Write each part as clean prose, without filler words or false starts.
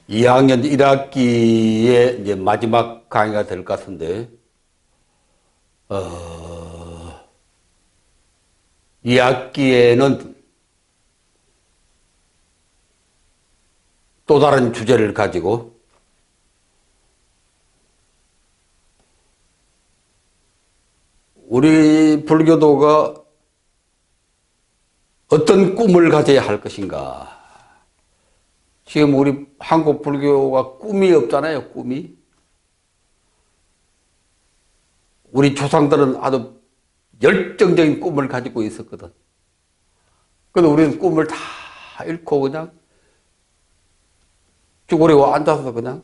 2학년 1학기의 이제 마지막 강의가 될 것 같은데, 2학기에는 또 다른 주제를 가지고 우리 불교도가 어떤 꿈을 가져야 할 것인가. 지금 우리 한국 불교가 꿈이 없잖아요, 꿈이. 우리 조상들은 아주 열정적인 꿈을 가지고 있었거든. 근데 우리는 꿈을 다 잃고 그냥 쭈그리고 앉아서 그냥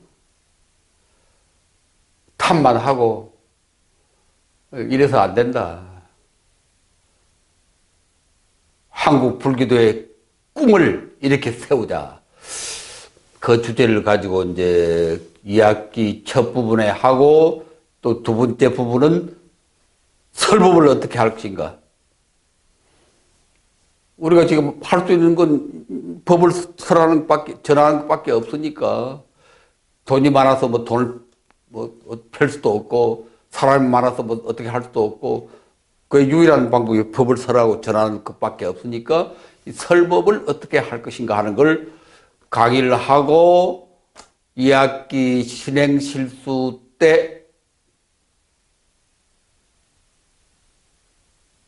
탐만 하고 이래서 안 된다. 한국 불교도의 꿈을 이렇게 세우자. 그 주제를 가지고 이제 2학기 첫 부분에 하고 또 두 번째 부분은 설법을 어떻게 할 것인가. 우리가 지금 할 수 있는 건 법을 전하는 것밖에 없으니까 돈이 많아서 뭐 돈을 펼 수도 없고 사람이 많아서 뭐 어떻게 할 수도 없고 그 유일한 방법이 법을 설하고 전하는 것밖에 없으니까 이 설법을 어떻게 할 것인가 하는 걸 강의를 하고 2학기 신행 실수 때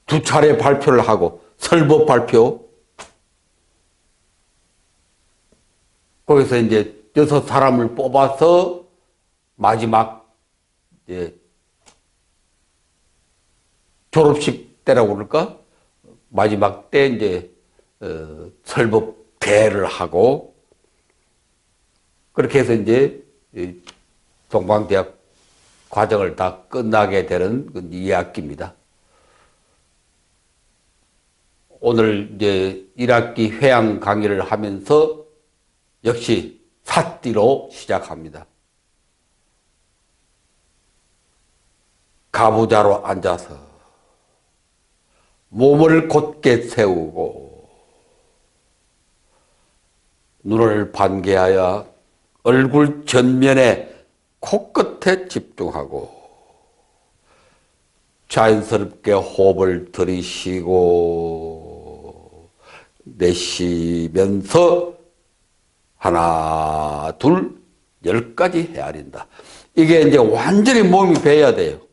두 차례 발표를 하고 설법 발표 거기서 이제 6사람을 뽑아서 마지막 이제 졸업식 때라고 그럴까? 마지막 때 이제 설법 대회를 하고 그렇게 해서 이제 동방대학 과정을 다 끝나게 되는 2학기입니다. 오늘 이제 1학기 회양 강의를 하면서 역시 사띠로 시작합니다. 가부좌로 앉아서 몸을 곧게 세우고 눈을 반개하여 얼굴 전면에 코끝에 집중하고 자연스럽게 호흡을 들이쉬고 내쉬면서 하나, 둘, 10가지 헤아린다. 이게 이제 완전히 몸이 배야 돼요.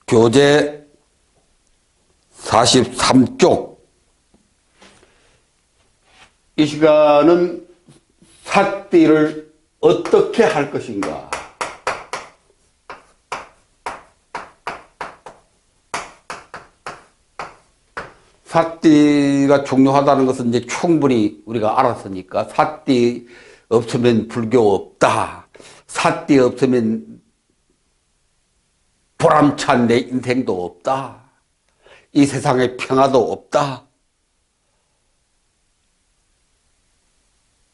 교재 43쪽. 이 시간은 사띠를 어떻게 할 것인가. 사띠가 중요하다는 것은 이제 충분히 우리가 알았으니까 사띠 없으면 불교 없다. 사띠 없으면 보람찬 내 인생도 없다. 이 세상에 평화도 없다.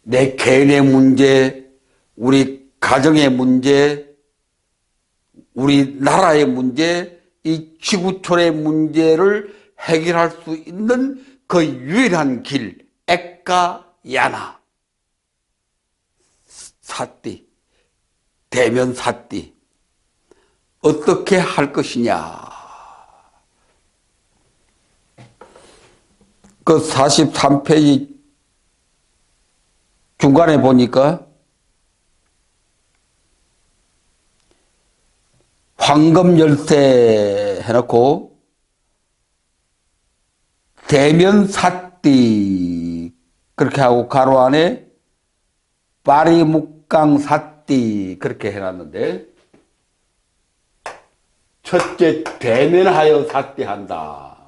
내 개인의 문제, 우리 가정의 문제, 우리 나라의 문제, 이 지구촌의 문제를 해결할 수 있는 그 유일한 길, 액가야나. 사띠, 대면 사띠. 어떻게 할 것이냐. 그 43페이지 중간에 보니까 황금 열쇠 해놓고 대면 사띠 그렇게 하고 가로 안에 파리 묵강 사띠 그렇게 해놨는데, 첫째 대면하여 사띠한다.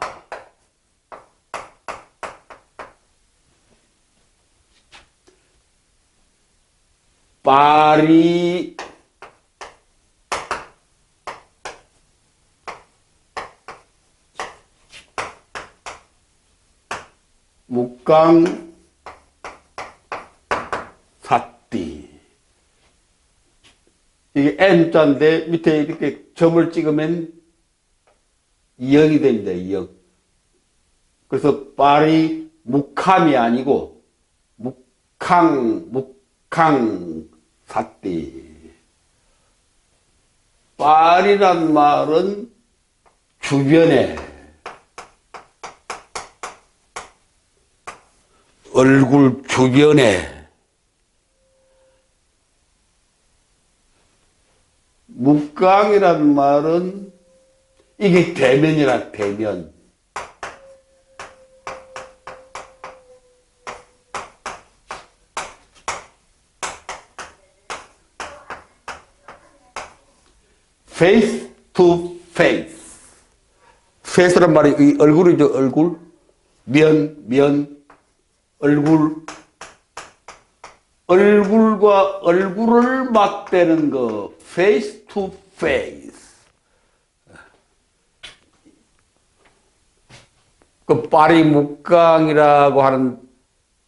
파리 묵강 사띠. 이게 N자인데 밑에 이렇게 점을 찍으면 2형이 됩니다. 2형. 그래서 파리 묵함이 아니고 묵캉 사띠. 파리란 말은 주변에, 얼굴 주변에, 묵강이란 말은 이게 대면이라, 대면. face to face. face란 말이 이 얼굴이죠, 얼굴. 면, 얼굴. 얼굴과 얼굴을 맞대는 거, face to face. 그 파리 묵강이라고 하는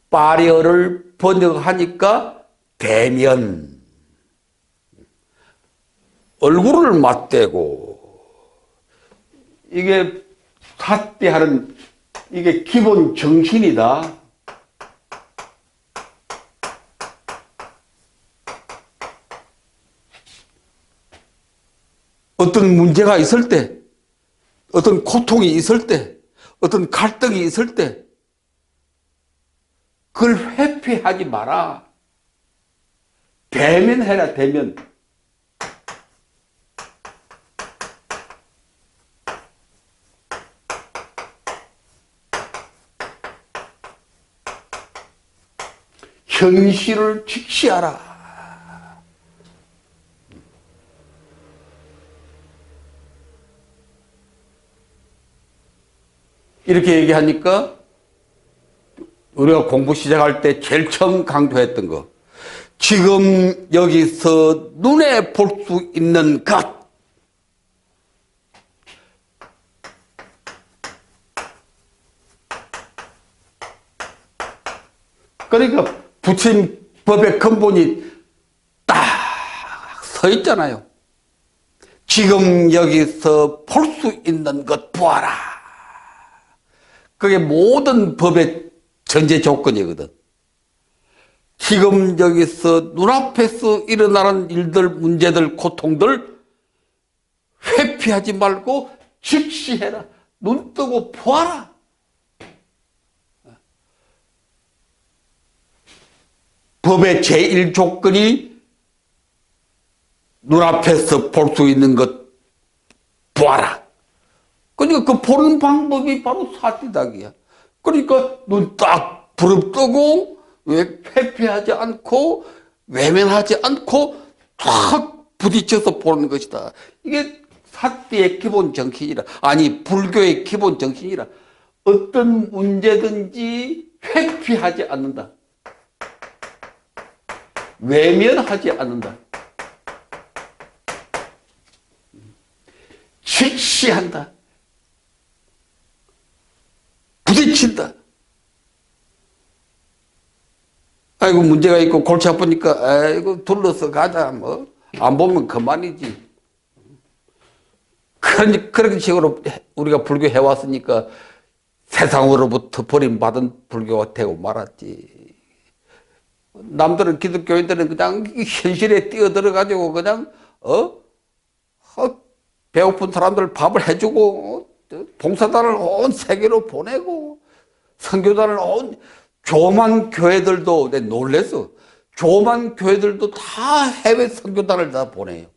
파리어를 번역하니까 대면. 얼굴을 맞대고, 이게 사띠하는, 이게 기본 정신이다. 어떤 문제가 있을 때, 어떤 고통이 있을 때, 어떤 갈등이 있을 때, 그걸 회피하지 마라. 대면해라, 대면. 현실을 직시하라. 이렇게 얘기하니까 우리가 공부 시작할 때 제일 처음 강조했던 거, 지금 여기서 눈에 볼 수 있는 것. 그러니까 부처님 법의 근본이 딱 서 있잖아요. 지금 여기서 볼 수 있는 것 보아라. 그게 모든 법의 전제 조건이거든. 지금 여기서 눈앞에서 일어나는 일들, 문제들, 고통들 회피하지 말고 직시해라. 눈 뜨고 보아라. 법의 제1조건이 눈앞에서 볼 수 있는 것 보아라. 그러니까 그 보는 방법이 바로 사띠닥이야. 그러니까 눈 딱 부릅뜨고 회피하지 않고 외면하지 않고 탁 부딪혀서 보는 것이다. 이게 사띠의 기본 정신이라. 아니, 불교의 기본 정신이라. 어떤 문제든지 회피하지 않는다. 외면하지 않는다. 직시한다. 부딪힌다. 아이고, 문제가 있고 골치 아프니까 아이고 둘러서 가자. 뭐 안 보면 그만이지. 그런 식으로 우리가 불교 해왔으니까 세상으로부터 버림받은 불교가 되고 말았지. 남들은 기독교인들은 그냥 현실에 뛰어들어가지고 그냥 배고픈 사람들 밥을 해주고 봉사단을 온 세계로 보내고 선교단을 온 조그만 교회들도 내가 놀랬어. 조그만 교회들도 다 해외 선교단을 다 보내요.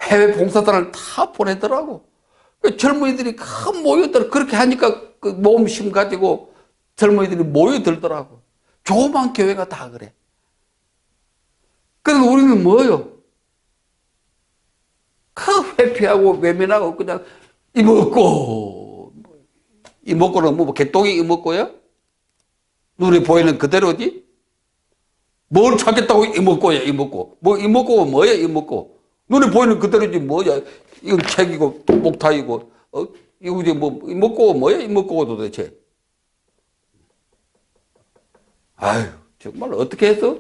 해외 봉사단을 다 보내더라고. 젊은이들이 큰 모여들어. 그렇게 하니까 그 모험심 가지고 젊은이들이 모여들더라고. 조그만 교회가 다 그래. 그래서 우리는 뭐예요? 회피하고 외면하고 그냥 이먹고는 뭐 개똥이 이먹고야? 눈에 보이는 그대로지? 뭘 찾겠다고 이먹고. 뭐 이먹고가 뭐야 이먹고. 눈에 보이는 그대로지 뭐야. 이건 책이고 목타이고 이거 이제 뭐 이먹고가 뭐야 이먹고가 도대체. 아유 정말 어떻게 해서?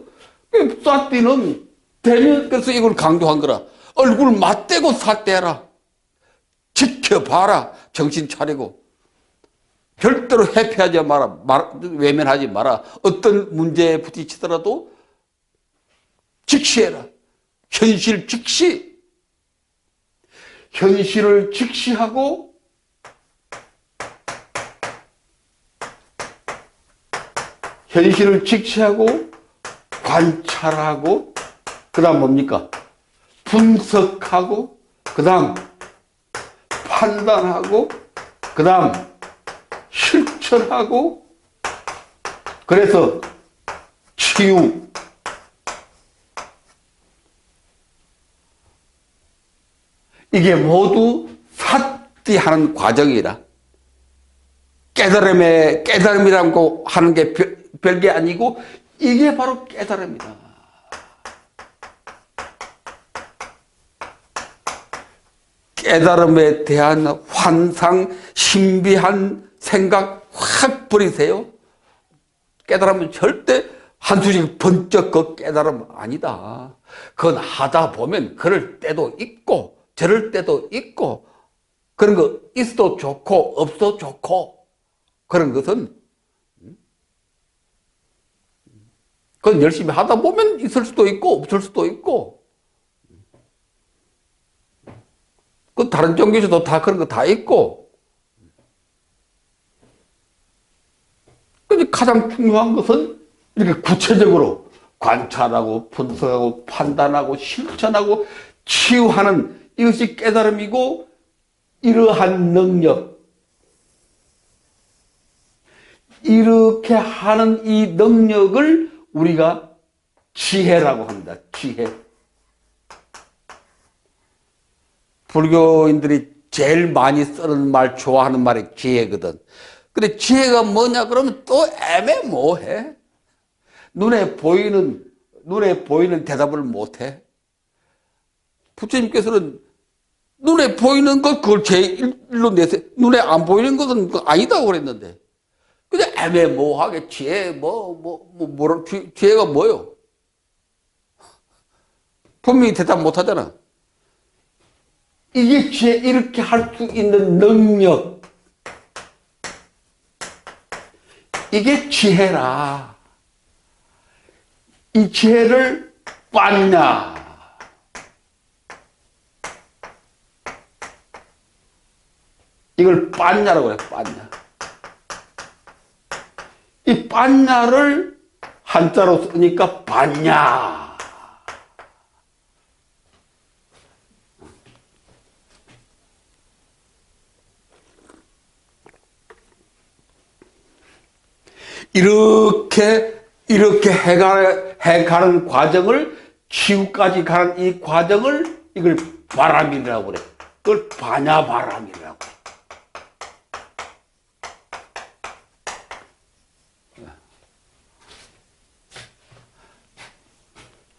삿띠는 대면 그래서 이걸 강조한 거라. 얼굴 맞대고 삿대라. 지켜봐라. 정신 차리고. 절대로 회피하지 마라. 외면하지 마라. 어떤 문제에 부딪히더라도 직시해라. 현실 직시. 현실을 직시하고 관찰하고 그 다음 뭡니까? 분석하고 그 다음 판단하고 그 다음 실천하고 그래서 치유. 이게 모두 삿띠하는 과정이라. 깨달음이라고 하는 게 별게 아니고 이게 바로 깨달음이다. 깨달음에 대한 환상, 신비한 생각 확 버리세요. 깨달음은 절대 한수씩 번쩍 그 깨달음 아니다. 그건 하다 보면 그럴 때도 있고 저럴 때도 있고 그런 거 있어도 좋고 없어도 좋고 그런 것은 그건 열심히 하다 보면 있을 수도 있고 없을 수도 있고 그 다른 종교에서도 다 그런 거 다 있고 근데 가장 중요한 것은 이렇게 구체적으로 관찰하고 분석하고 판단하고 실천하고 치유하는 이것이 깨달음이고 이러한 능력 이렇게 하는 이 능력을 우리가 지혜라고 합니다. 지혜. 불교인들이 제일 많이 쓰는 말 좋아하는 말이 지혜거든. 근데 지혜가 뭐냐 그러면 또 애매모호해. 눈에 보이는 대답을 못해. 부처님께서는 눈에 보이는 것 그걸 제일로 내세요. 눈에 안 보이는 것은 아니다고 그랬는데 그냥 애매모호하게 지혜가 뭐요? 분명히 대답 못하잖아. 이게 지혜, 이렇게 할 수 있는 능력. 이게 지혜라. 이 지혜를 빤냐. 이걸 빤냐라고 그래, 빤냐. 이 빤냐를 한자로 쓰니까 빤냐. 이렇게 해가는 과정을, 치유까지 가는 이 과정을, 이걸 바람이라고 그래. 그걸 반야바람이라고 그래.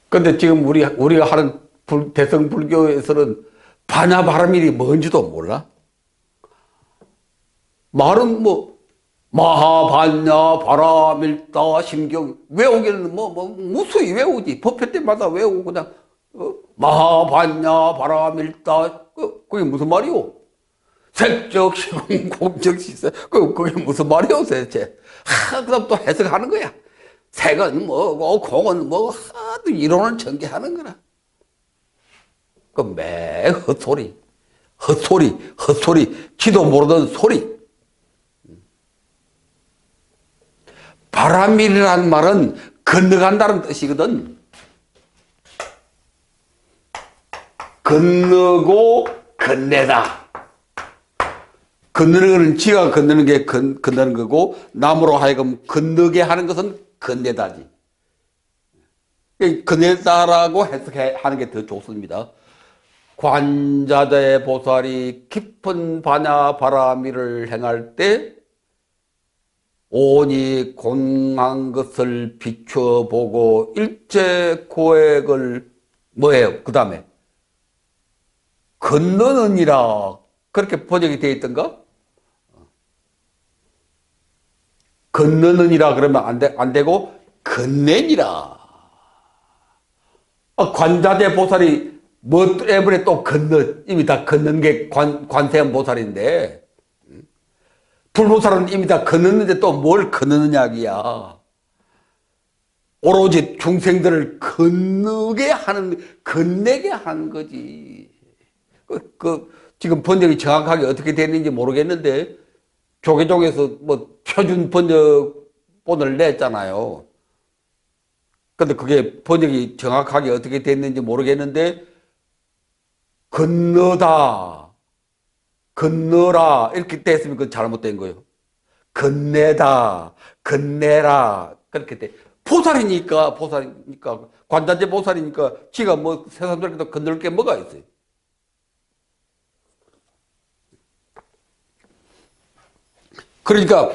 근데 지금 우리가 하는 대성 불교에서는 반야바람일이 뭔지도 몰라. 말은 마하반야 바라밀다 심경 외우기는 무수히 외우지. 법회 때마다 외우고 그냥 마하반야 바라밀다 그게 무슨 말이오? 색적 시공 공적 시세 그게 무슨 말이오 도대체? 그다음 또 해석하는 거야. 색은 뭐고 공은 뭐고 하도 이론을 전개하는 거라. 그 매 헛소리, 헛소리, 지도 모르던 소리. 바람일이라는 말은 건너간다는 뜻이거든. 건너고 건네다. 건너는 거는 지가 건너는 게 건너는 거고, 남으로 하여금 건너게 하는 것은 건네다지. 건네다라고 해석하는 게 더 좋습니다. 관자재 보살이 깊은 반야 바라미를 행할 때 온이 공한 것을 비춰보고 일체 고액을 뭐예요? 그 다음에 건너느니라, 그렇게 번역이 되어 있던가? 건너느니라 그러면 안 되고 건네니라. 관자재 보살이 뭐 때문에 또 이미 다 건넌 게 관세음 보살인데, 불보살은 이미 다 건넜는데 또 뭘 건너느냐 이야. 오로지 중생들을 건너게 건네게 하는 거지. 지금 번역이 정확하게 어떻게 되는지 모르겠는데, 조계종에서 뭐 표준 번역본을 냈잖아요. 근데 그게 번역이 정확하게 어떻게 됐는지 모르겠는데, 건너다, 건너라 이렇게 됐으면 그건 잘못된 거예요. 건네다, 건네라 그렇게 돼. 보살이니까 관자재 보살이니까 지가 뭐 세상들에도 건널 게 뭐가 있어요. 그러니까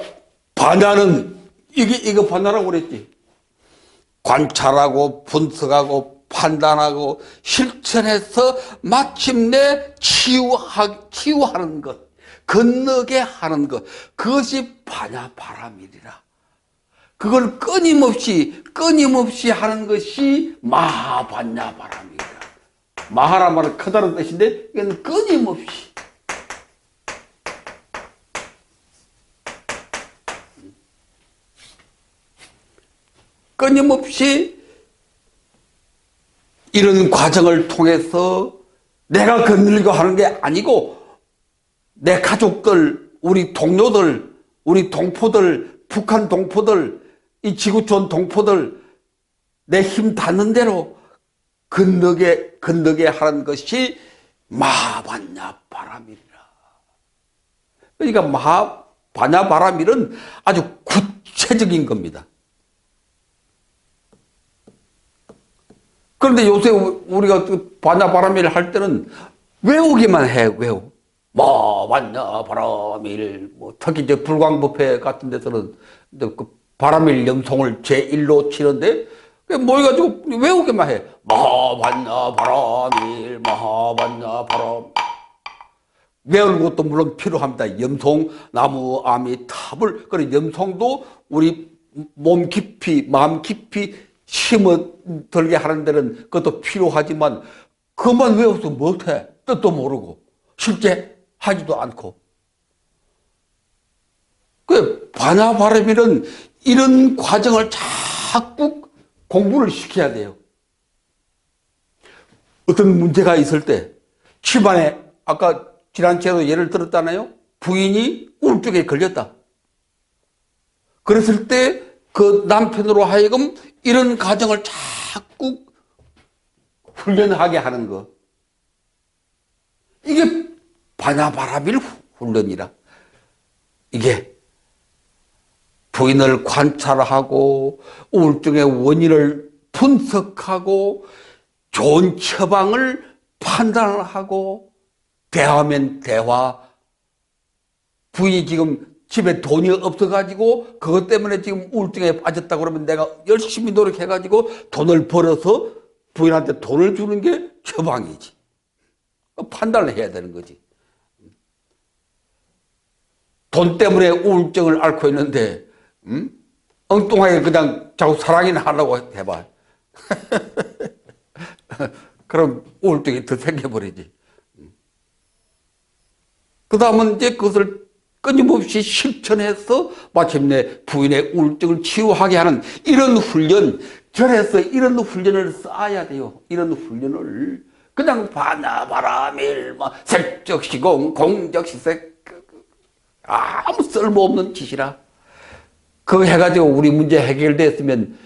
반야는 이거 반야라고 그랬지. 관찰하고 분석하고 판단하고 실천해서 마침내 치유하는 것, 건너게 하는 것, 그것이 반야 바람이라. 그걸 끊임없이 하는 것이 마하반야 바람이라. 마하란 말은 크다는 뜻인데 이건 끊임없이. 끊임없이 이런 과정을 통해서 내가 건너려고 하는 게 아니고, 내 가족들, 우리 동료들, 우리 동포들, 북한 동포들, 이 지구촌 동포들, 내 힘 닿는 대로 건너게 하는 것이 마하반야 바람이라. 그러니까 마하반야 바람일은 아주 구체적인 겁니다. 그런데 요새 우리가 반야 바람일 할 때는 외우기만 해, 반야 바람일, 특히 이제 불광법회 같은 데서는 그 바람일 염송을 제1로 치는데, 모여가지고 외우기만 해. 반야 바람일, 반야 바람. 외우는 것도 물론 필요합니다. 염송, 나무, 아미, 탑을. 그래, 염송도 우리 몸 깊이, 마음 깊이 심어들게 하는 데는 그것도 필요하지만, 그것만 외워서 못해. 뜻도 모르고 실제 하지도 않고. 그 반야 바람일은 이런 과정을 자꾸 공부를 시켜야 돼요. 어떤 문제가 있을 때, 집안에 아까 지난주에도 예를 들었잖아요. 부인이 우울증에 걸렸다. 그랬을 때 그 남편으로 하여금 이런 과정을 자꾸 훈련하게 하는 거. 이게 반야 바람일 훈련이라. 이게 부인을 관찰하고 우울증의 원인을 분석하고 좋은 처방을 판단을 하고, 대화면 대화. 부인이 지금 집에 돈이 없어가지고 그것 때문에 지금 우울증에 빠졌다 그러면 내가 열심히 노력해가지고 돈을 벌어서 부인한테 돈을 주는 게 처방이지. 판단을 해야 되는 거지. 돈 때문에 우울증을 앓고 있는데 엉뚱하게 그냥 자꾸 사랑이나 하려고 해봐. 그럼 우울증이 더 생겨버리지. 그 다음은 이제 그것을 끊임없이 실천해서 마침내 부인의 우울증을 치유하게 하는 이런 훈련, 절에서 이런 훈련을 쌓아야 돼요. 이런 훈련을. 그냥 바나바라밀, 색적시공, 공적시색, 아무 쓸모없는 짓이라. 그거 해가지고 우리 문제 해결됐으면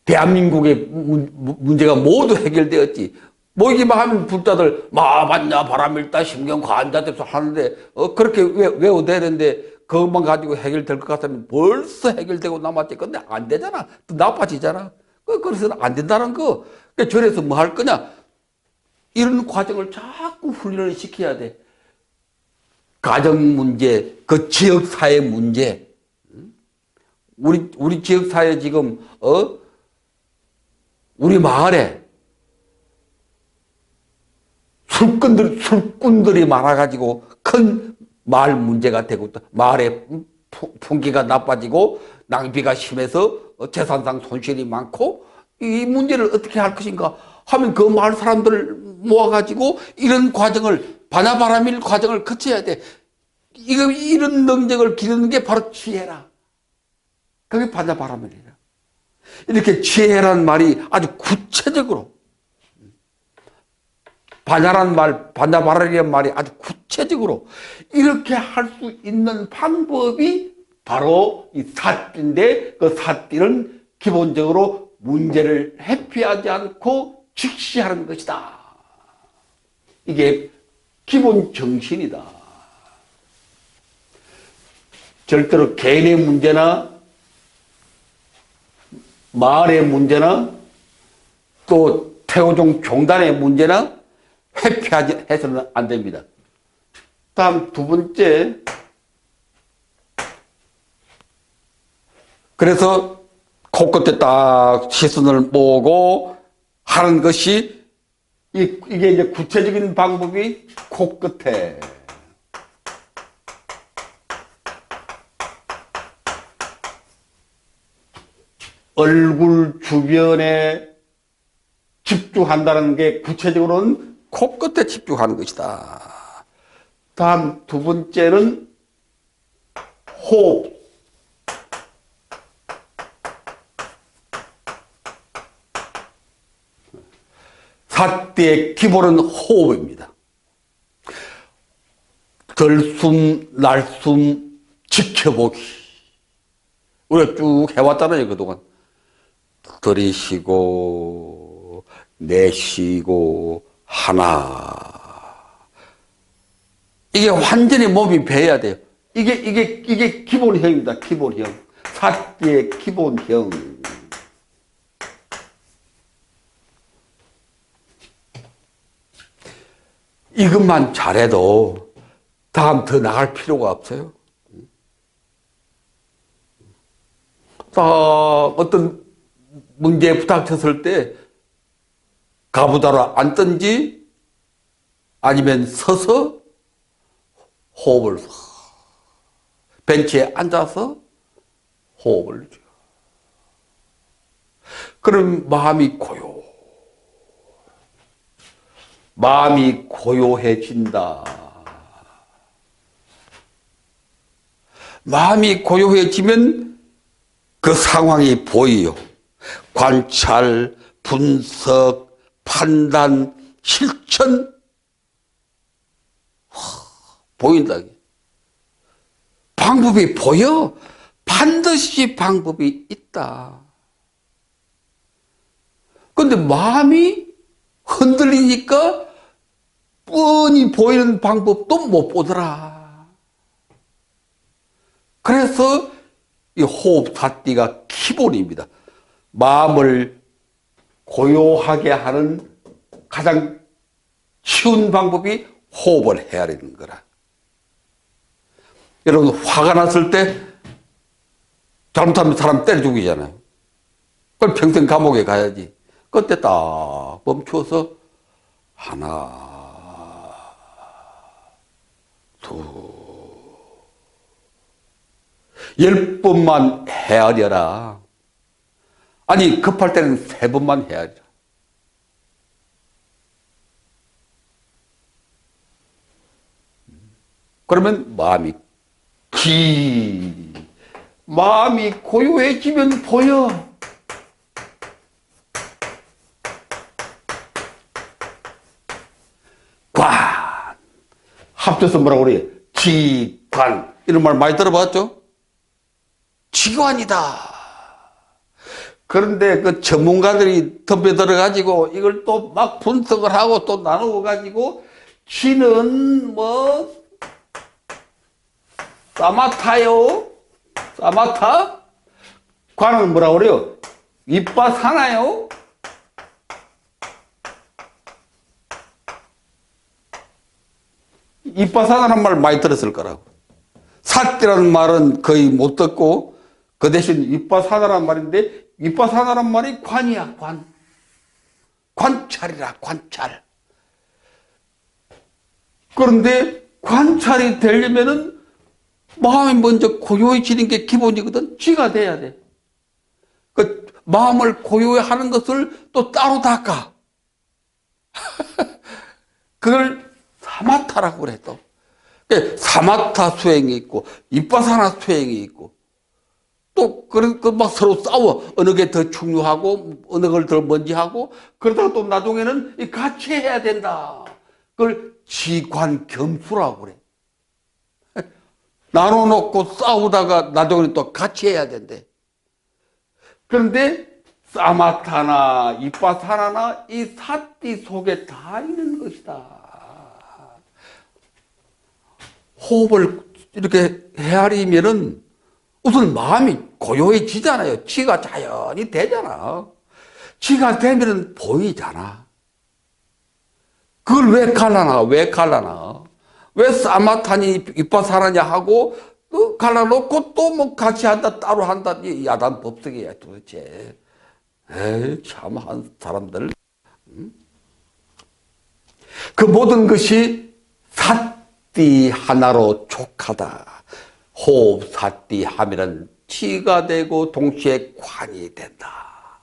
대한민국의 문제가 모두 해결되었지. 모이기만 하면 불자들 마반야 바람일다 심경 관자대서 하는데 그렇게 외워대는데 그것만 가지고 해결될 것 같으면 벌써 해결되고 남았지. 근데 안 되잖아. 또 나빠지잖아. 그래서 안 된다는 거. 그러니까 절에서 뭐 할 거냐. 이런 과정을 자꾸 훈련을 시켜야 돼. 가정 문제, 그 지역 사회 문제. 우리 지역 사회 지금 우리 마을에 술꾼들이 많아가지고 큰 마을 문제가 되고 또 마을의 풍기가 나빠지고 낭비가 심해서 재산상 손실이 많고 이 문제를 어떻게 할 것인가 하면 그 마을 사람들을 모아가지고 이런 과정을 바나바라밀 과정을 거쳐야 돼. 이런 능력을 기르는 게 바로 지혜라. 그게 바나바라밀이라. 이렇게 지혜라는 말이 아주 구체적으로 바나바라밀이라는 말이 아주 구체적으로 이렇게 할 수 있는 방법이 바로 이 사띠인데 그 사띠는 기본적으로 문제를 회피하지 않고 직시하는 것이다. 이게 기본 정신이다. 절대로 개인의 문제나 마을의 문제나 또 태호종 종단의 문제나 회피하지 해서는 안 됩니다. 다음 두 번째. 그래서 코끝에 딱 시선을 모으고 하는 것이 이게 이제 구체적인 방법이 코끝에. 얼굴 주변에 집중한다는 게 구체적으로는 코끝에 집중하는 것이다. 다음 두 번째는 호흡. 사띠의 기본은 호흡입니다. 들숨, 날숨 지켜보기. 우리가 쭉 해왔잖아요, 그동안. 들이쉬고, 내쉬고, 하나. 이게 완전히 몸이 배야 돼요. 이게 기본형입니다, 기본형. 사띠의 기본형. 이것만 잘해도 다음 더 나갈 필요가 없어요. 어떤 문제에 부닥쳤을 때 가부다로 앉든지 아니면 서서 호흡을 벤치에 앉아서 호흡을 줘요. 그럼 마음이 고요해진다. 마음이 고요해지면 그 상황이 보여요. 관찰, 분석, 판단, 실천 보인다. 방법이 보여. 반드시 방법이 있다. 그런데 마음이 흔들리니까 뻔히 보이는 방법도 못 보더라. 그래서 이 호흡 사띠가 기본입니다. 마음을 고요하게 하는 가장 쉬운 방법이 호흡을 해야 되는 거라. 여러분, 화가 났을 때 잘못하면 사람 때려 죽이잖아요. 그럼 평생 감옥에 가야지. 그때 딱 멈춰서 하나, 둘, 10번만 헤아려라. 아니, 급할 때는 3번만 헤아려라. 그러면 마음이 기. 마음이 고요해지면 보여. 관. 합쳐서 뭐라고 그래요? 기관. 이런 말 많이 들어봤죠? 기관이다. 그런데 그 전문가들이 덤벼들어가지고 이걸 또 막 분석을 하고 또 나누어가지고 기는 뭐 사마타요? 사마타? 관은 뭐라고 그래요? 윗바사나요? 윗바사나라는 말 많이 들었을 거라고. 삿디라는 말은 거의 못 듣고 그 대신 윗바사나라는 말인데 윗바사나라는 말이 관이야, 관. 관찰이라, 관찰. 그런데 관찰이 되려면은 마음이 먼저 고요해지는 게 기본이거든. 쥐가 돼야 돼. 그 마음을 고요해하는 것을 또 따로 닦아. 그걸 사마타라고 그래 또. 사마타 수행이 있고 윗바사나 수행이 있고 또 막 서로 싸워. 어느 게 더 중요하고 어느 걸 더 먼저 하고 그러다가 또 나중에는 같이 해야 된다. 그걸 지관겸수라고 그래. 나눠놓고 싸우다가 나중에 또 같이 해야 된대. 그런데 사마타나 윗바사나나 이 사띠 속에 다 있는 것이다. 호흡을 이렇게 헤아리면은 우선 마음이 고요해지잖아요. 치가 자연히 되잖아. 치가 되면은 보이잖아. 그걸 왜 갈라놔? 왜 갈라놔? 왜 사마타니 윗바사나냐 하고 또 갈라놓고 또 뭐 같이 한다 따로 한다 이 야단 법석이야 도대체. 에이 참 한 사람들. 그 모든 것이 사띠 하나로 족하다. 호흡 사띠 하면은 치가 되고 동시에 관이 된다.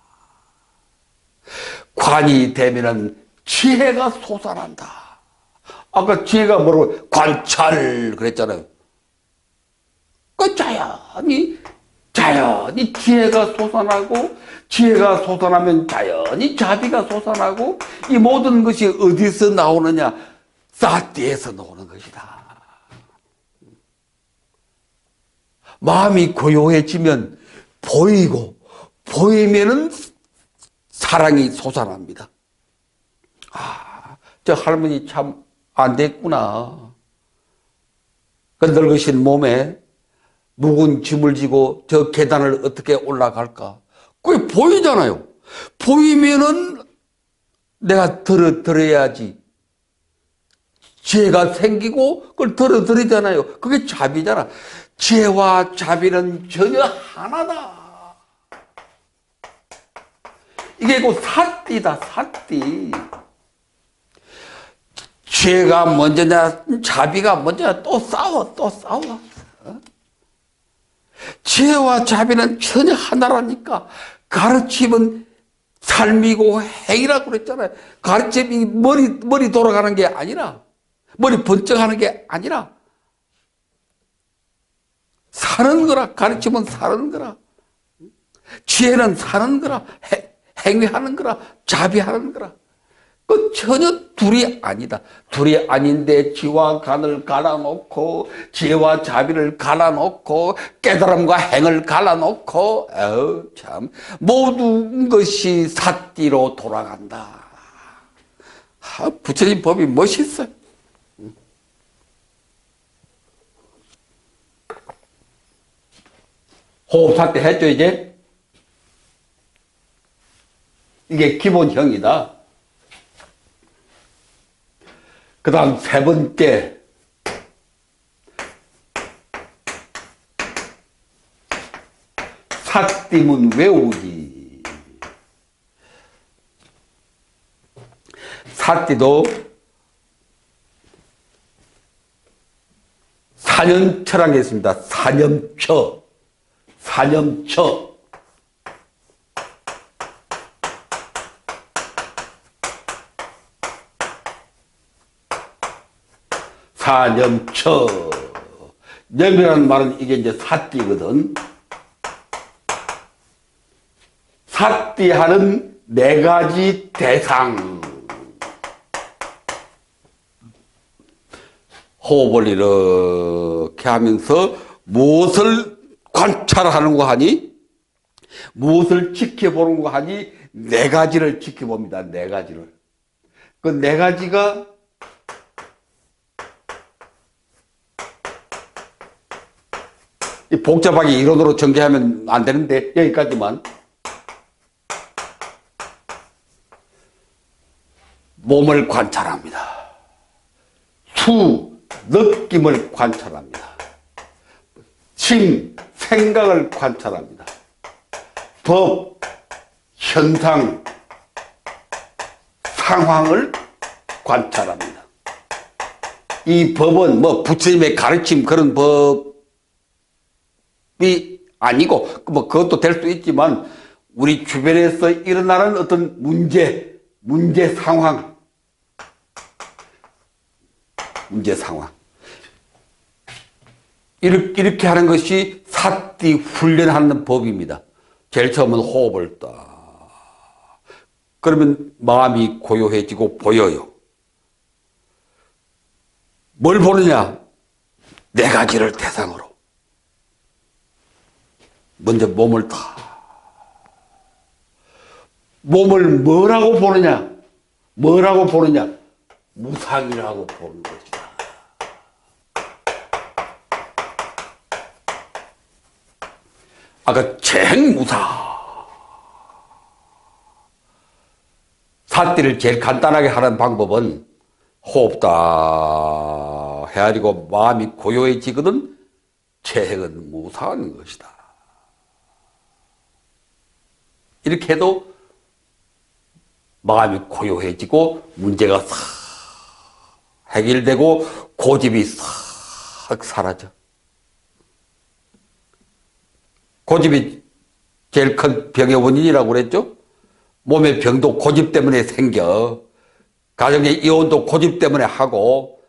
관이 되면은 지혜가 솟아난다. 아까 지혜가 뭐라고 관찰 그랬잖아요. 그 자연히 지혜가 솟아나고 지혜가 솟아나면 자연히 자비가 솟아나고 이 모든 것이 어디서 나오느냐? 사띠에서 나오는 것이다. 마음이 고요해지면 보이고 보이면은 사랑이 솟아납니다. 아, 저 할머니 참 안 됐구나. 그 늙으신 몸에 묵은 짐을 지고 저 계단을 어떻게 올라갈까? 그게 보이잖아요. 보이면은 내가 들어야지. 지혜가 생기고 그걸 들어드리잖아요. 그게 자비잖아. 지혜와 자비는 전혀 하나다. 이게 곧 사띠다, 사띠. 지혜가 먼저냐, 자비가 먼저냐, 또 싸워. 지혜와 자비는 전혀 하나라니까. 가르침은 삶이고 행위라고 그랬잖아요. 가르침이 머리 돌아가는 게 아니라, 머리 번쩍하는 게 아니라, 사는 거라. 가르침은 사는 거라. 지혜는 사는 거라. 행위하는 거라. 자비하는 거라. 그 전혀 둘이 아니다. 둘이 아닌데 지와 간을 갈아놓고 지혜와 자비를 갈아놓고 깨달음과 행을 갈아놓고 참 모든 것이 사띠로 돌아간다. 부처님 법이 멋있어요. 호흡 사띠 했죠 이제? 이게 기본형이다. 그 다음 세 번째 사띠문 외우기. 사띠도 사념처라는 게 있습니다. 사념처. 사념처. 염이라는 말은 이게 이제 사띠거든. 사띠하는 네 가지 대상. 호흡을 이렇게 하면서 무엇을 관찰하는 거 하니? 무엇을 지켜보는 거 하니? 네 가지를 지켜봅니다. 네 가지를. 그 네 가지가 복잡하게 이론으로 전개하면 안 되는데 여기까지만. 몸을 관찰합니다. 수, 느낌을 관찰합니다. 심, 생각을 관찰합니다. 법, 현상, 상황을 관찰합니다. 이 법은 뭐 부처님의 가르침 그런 법이 아니고 뭐 그것도 될 수 있지만 우리 주변에서 일어나는 어떤 문제 상황 이렇게 하는 것이 사띠 훈련하는 법입니다. 제일 처음은 호흡을 딱. 그러면 마음이 고요해지고 보여요. 뭘 보느냐? 네 가지를 대상으로. 먼저 몸을 다. 몸을 뭐라고 보느냐? 무상이라고 보는 것이다. 아까 재행무사. 사띠를 제일 간단하게 하는 방법은 호흡 다 헤아리고 마음이 고요해지거든 재행은 무사한 것이다. 이렇게 해도 마음이 고요해지고 문제가 싹 해결되고 고집이 싹 사라져. 고집이 제일 큰 병의 원인이라고 그랬죠? 몸의 병도 고집 때문에 생겨. 가정의 이혼도 고집 때문에 하고,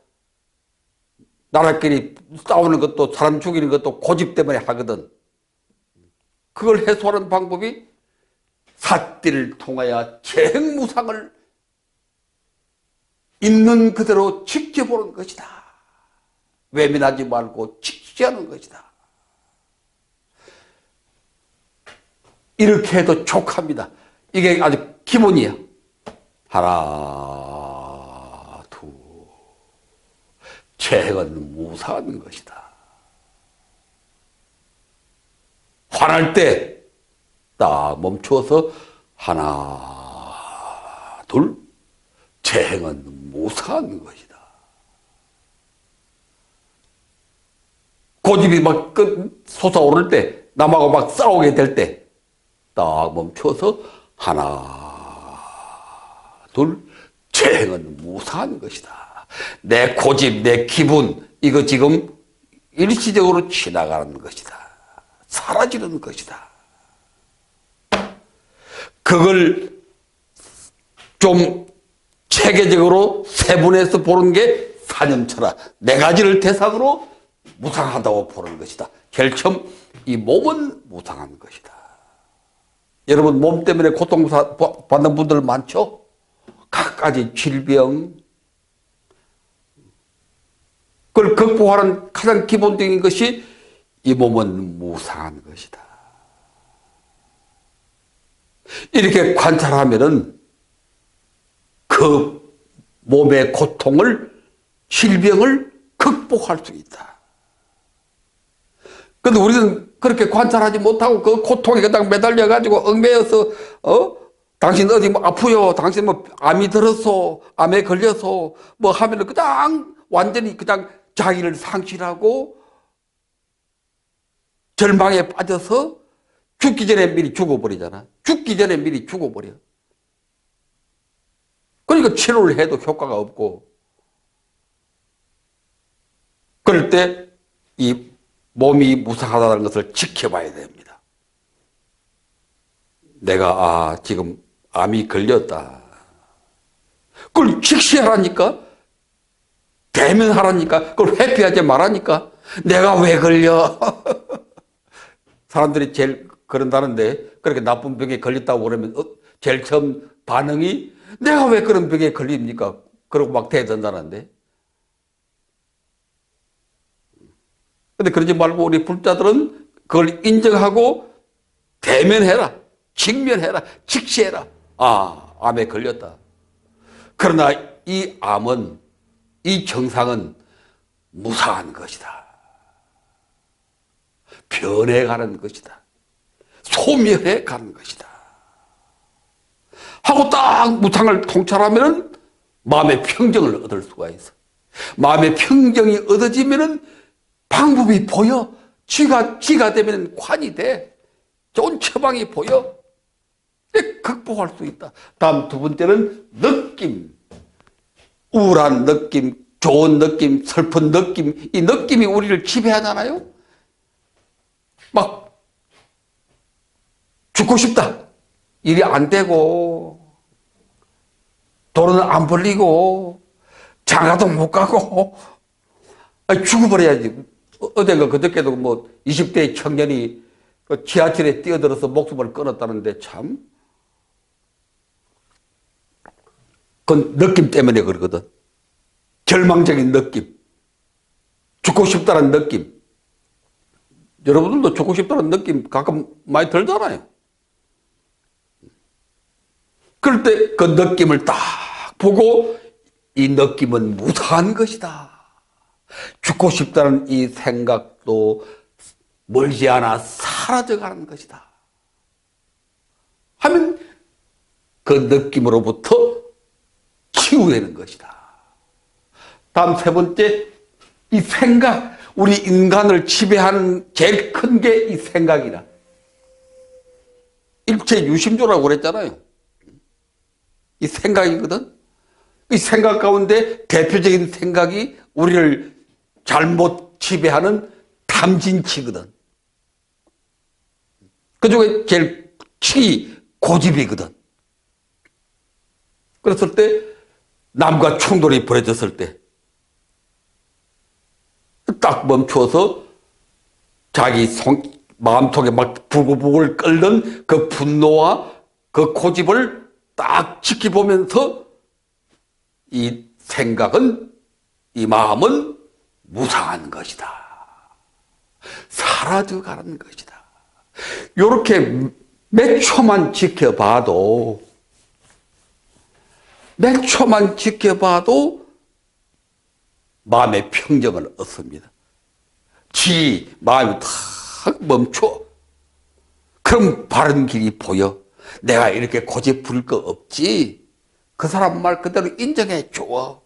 나라끼리 싸우는 것도 사람 죽이는 것도 고집 때문에 하거든. 그걸 해소하는 방법이 사띠를 통하여 재행무상을 있는 그대로 지켜보는 것이다. 외면하지 말고 직시하는 것이다. 이렇게 해도 족합니다. 이게 아주 기본이에요. 하나, 둘. 재행은 무사한 것이다. 화날 때 딱 멈추어서 하나, 둘. 재행은 무사한 것이다. 고집이 막 솟아오를 때, 남하고 막 싸우게 될 때, 딱 멈춰서 하나, 둘, 재행은 무사한 것이다. 내 고집, 내 기분, 이거 지금 일시적으로 지나가는 것이다. 사라지는 것이다. 그걸 좀 체계적으로 세분해서 보는 게 사념처라. 네 가지를 대상으로 무상하다고 보는 것이다. 제일 처음 이 몸은 무상한 것이다. 여러분 몸 때문에 고통받는 분들 많죠? 각가지 질병. 그걸 극복하는 가장 기본적인 것이 이 몸은 무상한 것이다. 이렇게 관찰하면은 그 몸의 고통을, 질병을 극복할 수 있다. 근데 우리는 그렇게 관찰하지 못하고 그 고통에 그냥 매달려가지고 얽매여서, 당신 어디 뭐 아프요? 당신 뭐 암이 들어서, 암에 걸려서 뭐 하면은 그냥 완전히 그냥 자기를 상실하고 절망에 빠져서 죽기 전에 미리 죽어버리잖아. 죽기 전에 미리 죽어버려. 그러니까 치료를 해도 효과가 없고. 그럴 때 이 몸이 무상하다는 것을 지켜봐야 됩니다. 내가 지금 암이 걸렸다. 그걸 직시하라니까. 대면하라니까. 그걸 회피하지 말라니까. 내가 왜 걸려? 사람들이 제일 그런다는데, 그렇게 나쁜 병에 걸렸다고 그러면 제일 처음 반응이 내가 왜 그런 병에 걸립니까? 그러고 막 대든다는데. 근데 그러지 말고 우리 불자들은 그걸 인정하고 대면해라, 직면해라, 직시해라. 아, 암에 걸렸다. 그러나 이 암은, 이 증상은 무사한 것이다. 변해가는 것이다. 소멸해가는 것이다. 하고 딱 무상을 통찰하면 마음의 평정을 얻을 수가 있어. 마음의 평정이 얻어지면 방법이 보여. 지가 되면 관이 돼. 좋은 처방이 보여. 극복할 수 있다. 다음 두 번째는 느낌. 우울한 느낌, 좋은 느낌, 슬픈 느낌. 이 느낌이 우리를 지배하잖아요. 막 죽고 싶다. 일이 안 되고 돈은 안 벌리고 장가도 못 가고 죽어버려야지. 어젠가 그저께도 뭐 20대 청년이 지하철에 뛰어들어서 목숨을 끊었다는데 참 그건 느낌 때문에 그러거든. 절망적인 느낌, 죽고 싶다는 느낌. 여러분들도 죽고 싶다는 느낌 가끔 많이 들잖아요. 그럴 때 그 느낌을 딱 보고 이 느낌은 무사한 것이다. 죽고 싶다는 이 생각도 멀지 않아 사라져가는 것이다. 하면 그 느낌으로부터 치유되는 것이다. 다음 세 번째, 이 생각. 우리 인간을 지배하는 제일 큰 게 이 생각이다. 일체 유심조라고 그랬잖아요. 이 생각이거든. 이 생각 가운데 대표적인 생각이 우리를 잘못 지배하는 탐진치거든. 그중에 제일 고집이거든. 그랬을 때 남과 충돌이 벌어졌을 때 딱 멈춰서 자기 마음속에 막 부글부글 끓는 그 분노와 그 고집을 딱 지켜보면서 이 생각은, 이 마음은 무상한 것이다. 사라져가는 것이다. 이렇게 몇 초만 지켜봐도 마음의 평정을 얻습니다. 마음이 탁 멈춰. 그럼 바른 길이 보여. 내가 이렇게 고집 부릴 거 없지. 그 사람 말 그대로 인정해 줘.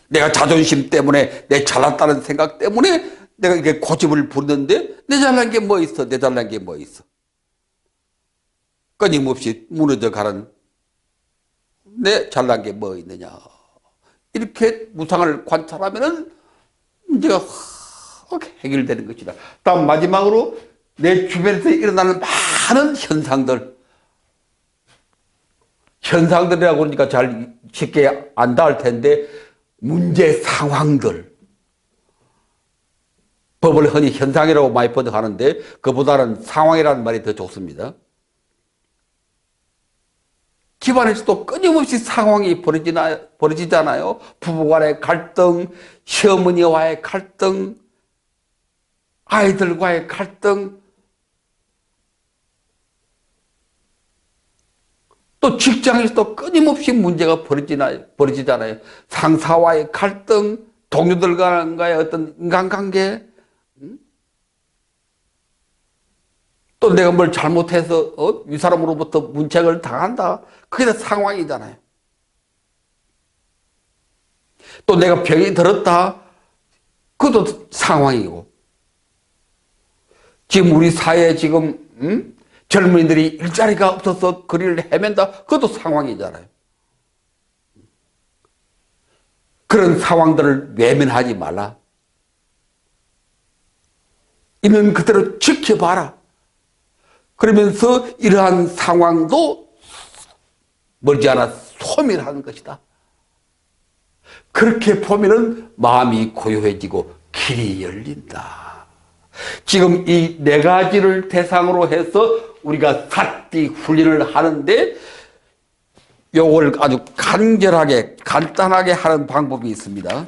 내가 자존심 때문에, 내 잘났다는 생각 때문에 내가 이렇게 고집을 부르는데 내 잘난 게 뭐 있어? 내 잘난 게 뭐 있어? 끊임없이 무너져 가는 내 잘난 게 뭐 있느냐. 이렇게 무상을 관찰하면은 문제가 확 해결되는 것이다. 다음 마지막으로 내 주변에서 일어나는 많은 현상들이라고 하니까 잘 쉽게 안 닿을 텐데, 문제 상황들. 법을 흔히 현상이라고 많이 번역하는데 그보다는 상황이라는 말이 더 좋습니다. 집안에서도 끊임없이 상황이 벌어지잖아요. 부부간의 갈등, 시어머니와의 갈등, 아이들과의 갈등, 또 직장에서도 끊임없이 문제가 벌어지잖아요. 상사와의 갈등, 동료들과의 어떤 인간관계, 또 내가 뭘 잘못해서 이 사람으로부터 문책을 당한다. 그게 다 상황이잖아요. 또 내가 병이 들었다. 그것도 상황이고. 지금 우리 사회에 지금 젊은이들이 일자리가 없어서 거리를 헤맨다. 그것도 상황이잖아요. 그런 상황들을 외면하지 말라. 있는 그대로 지켜봐라. 그러면서 이러한 상황도 멀지 않아 소멸하는 것이다. 그렇게 보면은 마음이 고요해지고 길이 열린다. 지금 이 네 가지를 대상으로 해서 우리가 사띠 훈련을 하는데 요걸 아주 간결하게 간단하게 하는 방법이 있습니다.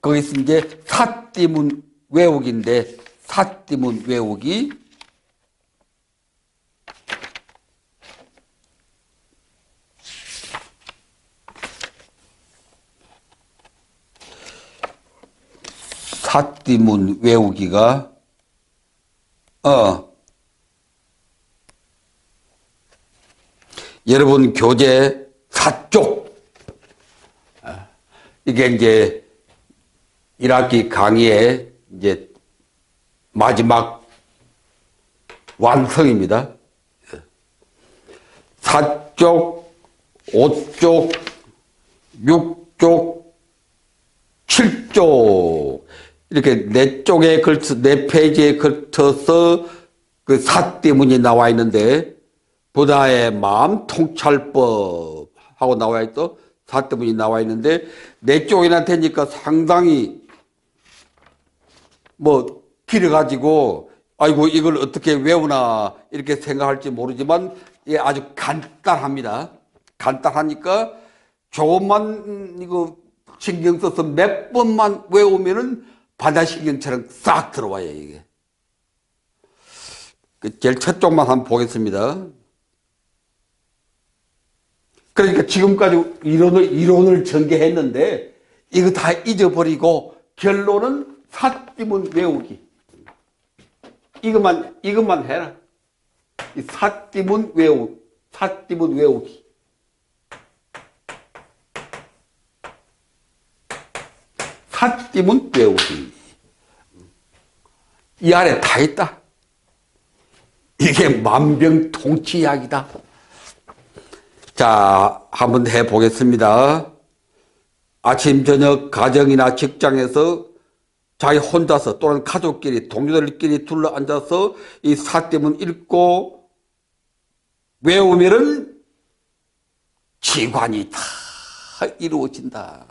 거기서 이제 사띠문 외우기인데 사띠문 외우기 사띠문 외우기가 여러분 교재 4쪽 이게 이제 1학기 강의의 이제 마지막 완성입니다. 4쪽, 5쪽, 6쪽, 7쪽 이렇게 4쪽에 걸쳐 4페이지에 걸쳐서 그 사띠문이 나와 있는데 부다의 마음 통찰법 하고 나와 있어 사띠문이 나와 있는데 4쪽이나 되니까 상당히 뭐 길어가지고 아이고 이걸 어떻게 외우나 이렇게 생각할지 모르지만 이게 아주 간단합니다. 간단하니까 조금만 이거 신경 써서 몇 번만 외우면은 반야신경처럼 싹 들어와요 이게. 제일 첫 쪽만 한번 보겠습니다. 그러니까 지금까지 이론을 전개했는데 이거 다 잊어버리고 결론은 사띠문 외우기. 이것만 해라. 이 사띠문 외우기. 사띠문 외우기. 이 안에 다 있다. 이게 만병통치약이다. 자, 한번 해보겠습니다. 아침, 저녁, 가정이나 직장에서 자기 혼자서 또는 가족끼리, 동료들끼리 둘러앉아서 이 사띠문 읽고 외우면은 기관이 다 이루어진다.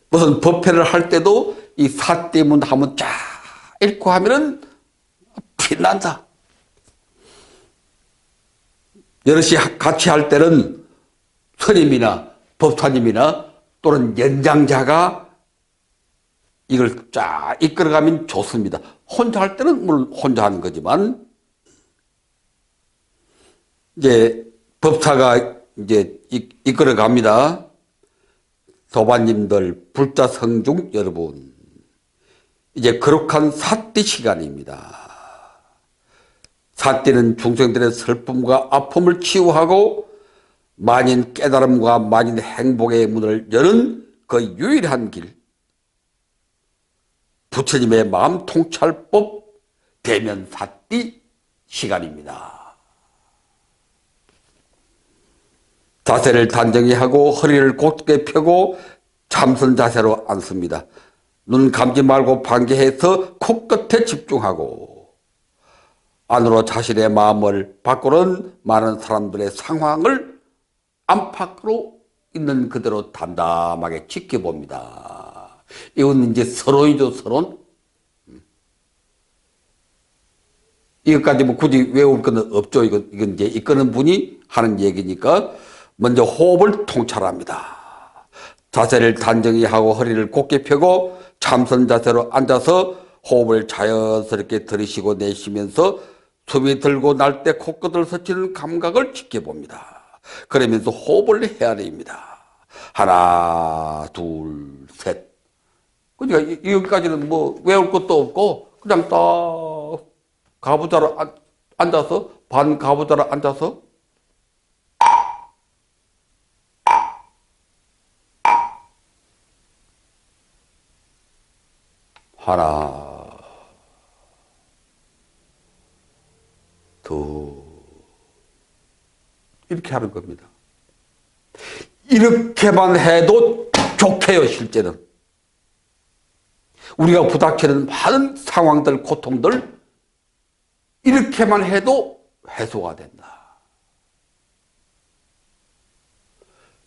무슨 법회를 할 때도 이 사띠문 한번 쫙 읽고 하면은 빛난다. 여럿이 같이 할 때는 스님이나 법사님이나 또는 연장자가 이걸 쫙 이끌어가면 좋습니다. 혼자 할 때는 물론 혼자 하는 거지만 이제 법사가 이제 이끌어갑니다. 도반님들, 불자성중 여러분, 이제 거룩한 사띠 시간입니다. 사띠는 중생들의 슬픔과 아픔을 치유하고 만인 깨달음과 만인 행복의 문을 여는 그 유일한 길, 부처님의 마음 통찰법 대면 사띠 시간입니다. 자세를 단정히 하고 허리를 곧게 펴고 참선 자세로 앉습니다. 눈 감지 말고 반개해서 코끝에 집중하고 안으로 자신의 마음을 밖으로는 많은 사람들의 상황을 안팎으로 있는 그대로 담담하게 지켜봅니다. 이건 이제 서론이죠, 서론. 이것까지 뭐 굳이 외울 건 없죠. 이건 이제 이끄는 분이 하는 얘기니까 먼저 호흡을 통찰합니다. 자세를 단정히 하고 허리를 곧게 펴고 참선 자세로 앉아서 호흡을 자연스럽게 들이쉬고 내쉬면서 숨이 들고 날 때 코끝을 스치는 감각을 지켜봅니다. 그러면서 호흡을 해야 됩니다. 하나, 둘, 셋. 그러니까 여기까지는 뭐 외울 것도 없고 그냥 딱 가부좌로 앉아서 반 가부좌로 앉아서 하나, 둘, 이렇게 하는 겁니다. 이렇게만 해도 좋게요, 실제는. 우리가 부닥치는 많은 상황들, 고통들, 이렇게만 해도 해소가 된다.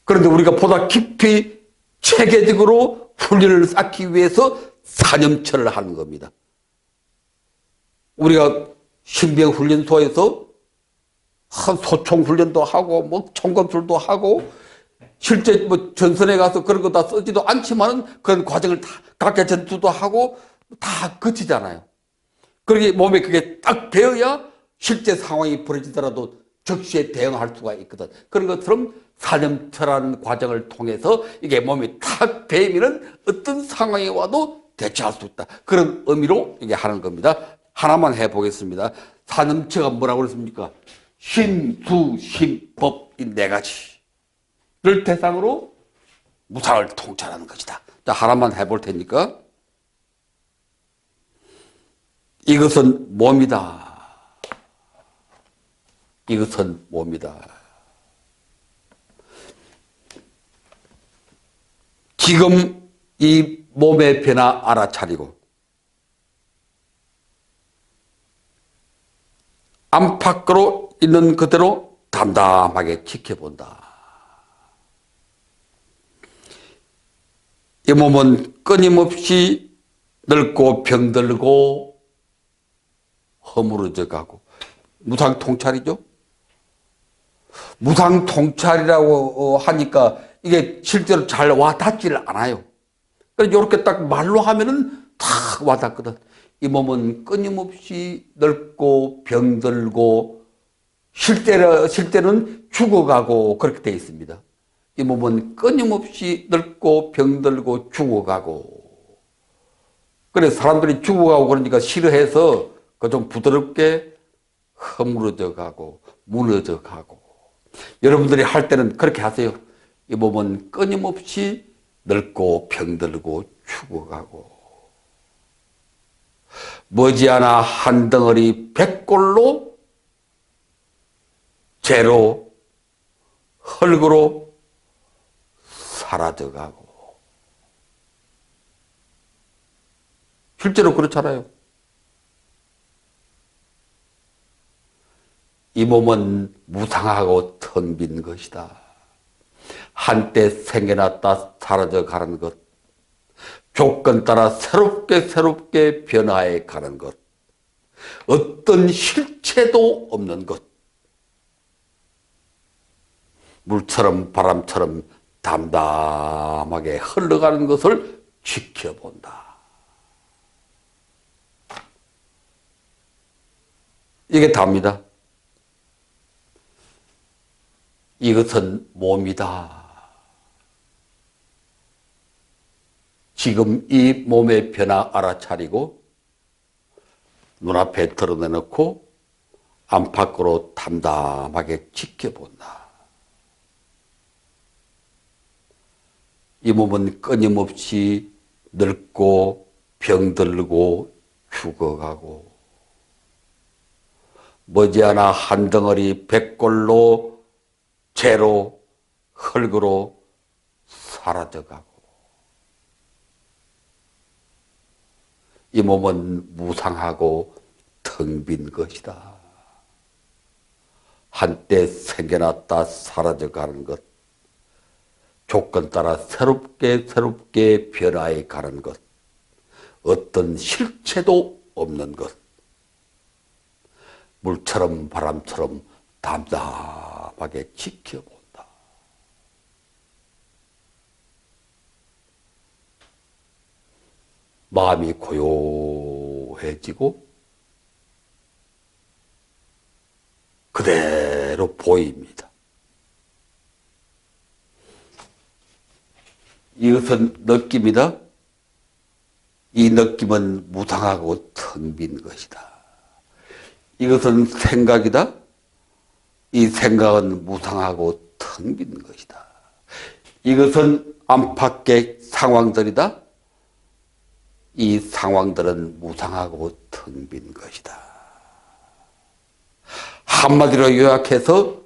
그런데 우리가 보다 깊이 체계적으로 훈련을 쌓기 위해서 사념철을 하는 겁니다. 우리가 신병훈련소에서 한 소총훈련도 하고 뭐 총검술도 하고 실제 뭐 전선에 가서 그런 거 다 쓰지도 않지만은 그런 과정을 다 각계 전투도 하고 다 거치잖아요. 그러게 몸에 그게 딱 배어야 실제 상황이 벌어지더라도 즉시에 대응할 수가 있거든. 그런 것처럼 사념철하는 과정을 통해서 이게 몸이 탁 배이면은 어떤 상황이 와도 대처할 수 있다. 그런 의미로 이게 하는 겁니다. 하나만 해보겠습니다. 사념처가 뭐라고 그랬습니까? 신, 수, 신, 법, 이 네 가지를 대상으로 무상을 통찰하는 것이다. 자, 하나만 해볼 테니까. 이것은 몸이다. 이것은 몸이다. 지금 이 몸의 변화 알아차리고 안팎으로 있는 그대로 담담하게 지켜본다. 이 몸은 끊임없이 늙고 병들고 허물어져 가고 무상통찰이죠. 무상통찰이라고 하니까 이게 실제로 잘 와닿지를 않아요. 그래서 이렇게 딱 말로 하면은 탁 와닿거든. 이 몸은 끊임없이 늙고 병들고 실제는 죽어가고 그렇게 되어 있습니다. 이 몸은 끊임없이 늙고 병들고 죽어가고. 그래서 사람들이 죽어가고 그러니까 싫어해서 그 좀 부드럽게 허물어져 가고 무너져 가고. 여러분들이 할 때는 그렇게 하세요. 이 몸은 끊임없이 늙고 병들고 죽어가고 머지않아 한 덩어리 백골로 재로 흙으로 사라져가고. 실제로 그렇잖아요. 이 몸은 무상하고 텅 빈 것이다. 한때 생겨났다 사라져가는 것, 조건 따라 새롭게 변화해 가는 것, 어떤 실체도 없는 것, 물처럼 바람처럼 담담하게 흘러가는 것을 지켜본다. 이게 답니다. 이것은 몸이다. 지금 이 몸의 변화 알아차리고 눈앞에 드러내놓고 안팎으로 담담하게 지켜본다. 이 몸은 끊임없이 늙고 병들고 죽어가고 머지않아 한 덩어리 백골로 재로 흙으로 사라져가고. 이 몸은 무상하고 텅 빈 것이다. 한때 생겨났다 사라져가는 것, 조건 따라 새롭게 변화해 가는 것, 어떤 실체도 없는 것, 물처럼 바람처럼 담담하게 지켜본다. 마음이 고요해지고 그대로 보입니다. 이것은 느낌이다. 이 느낌은 무상하고 텅 빈 것이다. 이것은 생각이다. 이 생각은 무상하고 텅 빈 것이다. 이것은 안팎의 상황들이다. 이 상황들은 무상하고 텅 빈 것이다. 한마디로 요약해서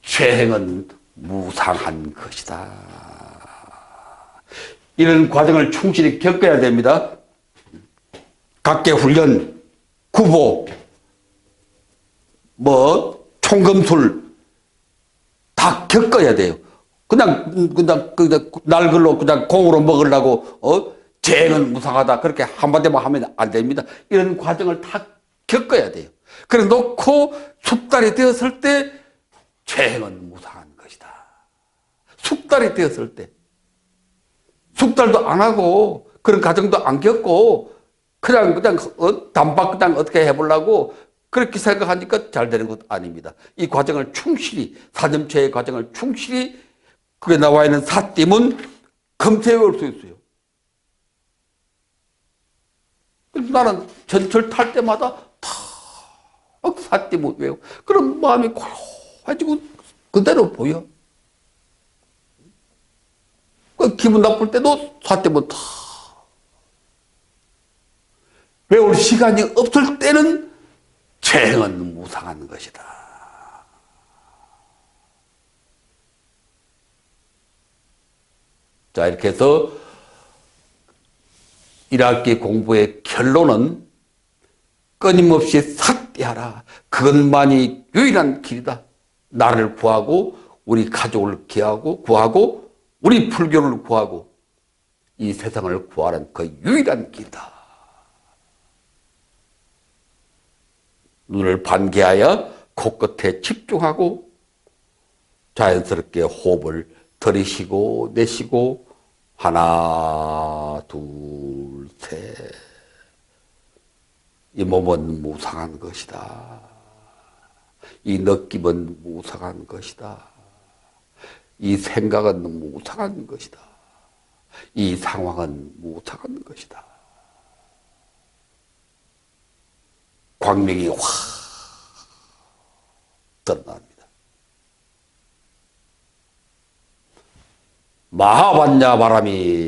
죄행은 무상한 것이다. 이런 과정을 충실히 겪어야 됩니다. 각계 훈련, 구보, 총검술 다 겪어야 돼요. 그냥 날 글로 그냥 공으로 먹으려고, 재행은 무상하다. 그렇게 한마디만 하면 안 됩니다. 이런 과정을 다 겪어야 돼요. 그래 놓고 숙달이 되었을 때 재행은 무상한 것이다. 숙달이 되었을 때. 숙달도 안 하고 그런 과정도 안 겪고 그냥 단박 그냥 어떻게 해보려고 그렇게 생각하니까 잘 되는 것도 아닙니다. 이 과정을 충실히, 사점체의 과정을 충실히, 그게 나와 있는 사띠문 검토해 올 수 있어요. 나는 전철 탈 때마다 다 사띠문 외우고 그런 마음이 고요해지고 그대로 보여. 기분 나쁠 때도 사띠문 다 외울 시간이 없을 때는 재행은 무상한 것이다. 자, 이렇게 해서 1학기 공부의 결론은 끊임없이 삿대하라. 그것만이 유일한 길이다. 나를 구하고 우리 가족을 구하고 우리 불교를 구하고 이 세상을 구하는 그 유일한 길이다. 눈을 반개하여 코끝에 집중하고 자연스럽게 호흡을 들이쉬고 내쉬고 하나 둘 셋. 이 몸은 무상한 것이다. 이 느낌은 무상한 것이다. 이 생각은 무상한 것이다. 이 상황은 무상한 것이다. 광명이 확 드러납니다. 마하반야 바람이